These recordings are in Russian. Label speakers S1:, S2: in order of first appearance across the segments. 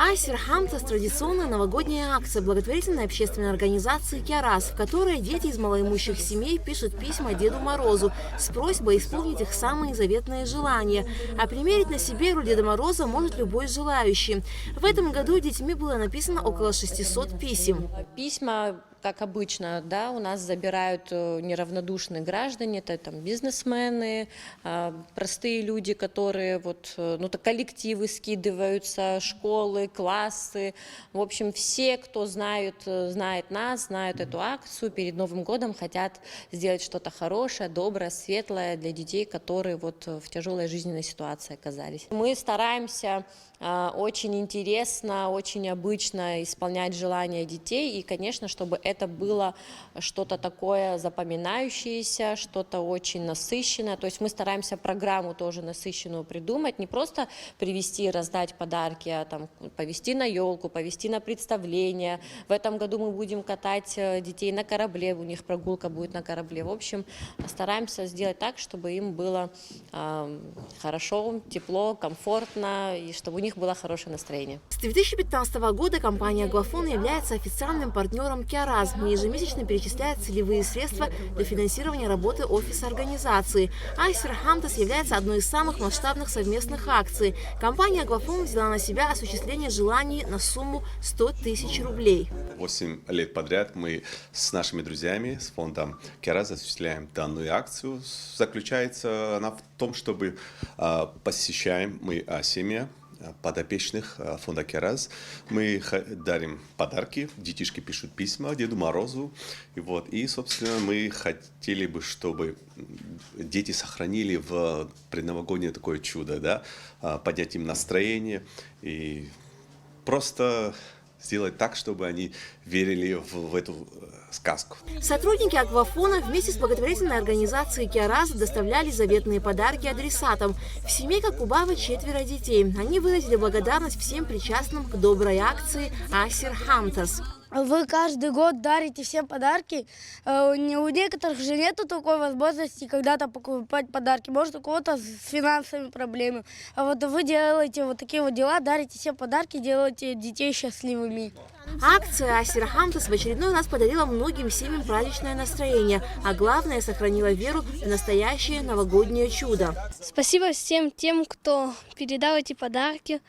S1: Айсер Хамтас – традиционная новогодняя акция благотворительной общественной организации «Киарас», в которой дети из малоимущих семей пишут письма Деду Морозу с просьбой исполнить их самые заветные желания. А примерить на себе роль Деда Мороза может любой желающий. В этом году детьми было написано около 600 писем.
S2: Письма, как обычно, да, у нас забирают неравнодушные граждане, это там бизнесмены, простые люди, которые коллективы скидываются, школы, классы. В общем, все, кто знает нас, знают эту акцию, перед Новым годом хотят сделать что-то хорошее, доброе, светлое для детей, которые в тяжелой жизненной ситуации оказались. Мы стараемся очень интересно, очень обычно исполнять желания детей, и, конечно, чтобы это было что-то такое запоминающееся, что-то очень насыщенное. То есть мы стараемся программу тоже насыщенную придумать, не просто привезти и раздать подарки, а там повезти на елку, повезти на представление. В этом году мы будем катать детей на корабле, у них прогулка будет на корабле. В общем, стараемся сделать так, чтобы им было хорошо, тепло, комфортно, и чтобы у них было хорошее настроение.
S1: С 2015 года компания «Глафон» является официальным партнером «Киарас», где ежемесячно перечисляет целевые средства для финансирования работы офиса организации. Айсер Хамтас является одной из самых масштабных совместных акций. Компания «Глафон» взяла на себя осуществление желаний на сумму 100 тысяч рублей.
S3: 8 лет подряд мы с нашими друзьями, с фондом «Киарас» осуществляем данную акцию. Заключается она в том, чтобы посещаем мы семьи подопечных фонда «Киарас». Мы дарим подарки, детишки пишут письма Деду Морозу. И, собственно, мы хотели бы, чтобы дети сохранили в предновогоднее такое чудо, да, поднять им настроение и просто сделать так, чтобы они верили в эту сказку.
S1: Сотрудники «Аквафона» вместе с благотворительной организацией «Киарас» доставляли заветные подарки адресатам. В семье Какубавы 4 детей. Они выразили благодарность всем причастным к доброй акции Айсер Хамтас.
S4: Вы каждый год дарите всем подарки. У некоторых же нету такой возможности когда-то покупать подарки. Может, у кого-то с финансовыми проблемами. А вот вы делаете вот такие вот дела, дарите всем подарки, делаете детей счастливыми.
S1: Акция Айсер Хамтас в очередной раз подарила многим семьям праздничное настроение, а главное, сохранила веру в настоящее новогоднее чудо.
S5: Спасибо всем тем, кто передал эти подарки.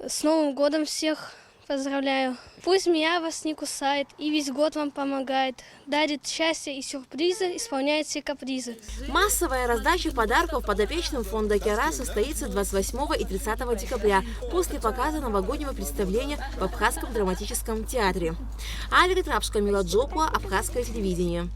S5: С Новым годом всех! Поздравляю. Пусть змея вас не кусает и весь год вам помогает, дарит счастье и сюрпризы, исполняет все капризы.
S1: Массовая раздача подарков подопечным фонда «Киарас» состоится 28 и 30 декабря после показа новогоднего представления в Абхазском драматическом театре. Альга Трапшка, Мила Джопуа, Абхазское телевидение.